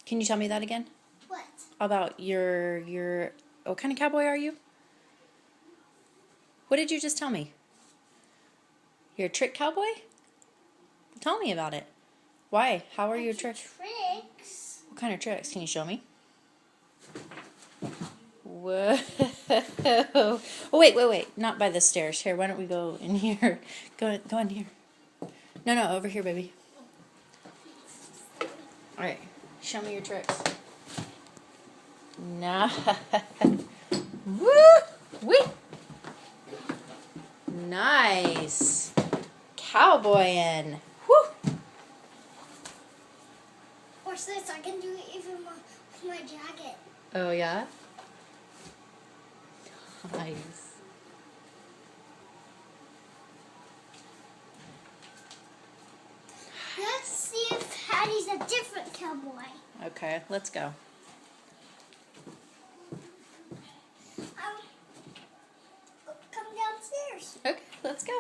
Can you tell me that again? What? About what kind of cowboy are you? What did you just tell me? You're a trick cowboy? Tell me about it. Why? How are you a trick? Tricks. What kind of tricks? Can you show me? Whoa. Oh, wait. Not by the stairs. Here, why don't we go in here? Go in here. No, over here, baby. All right. Show me your tricks. Nice. Woo! Wee! Nice. Cowboyin'. Woo! Watch this. I can do it even with my jacket. Oh, yeah? Nice. Let's see if Patty's a different cowboy. Okay, let's go. Come downstairs. Okay, let's go.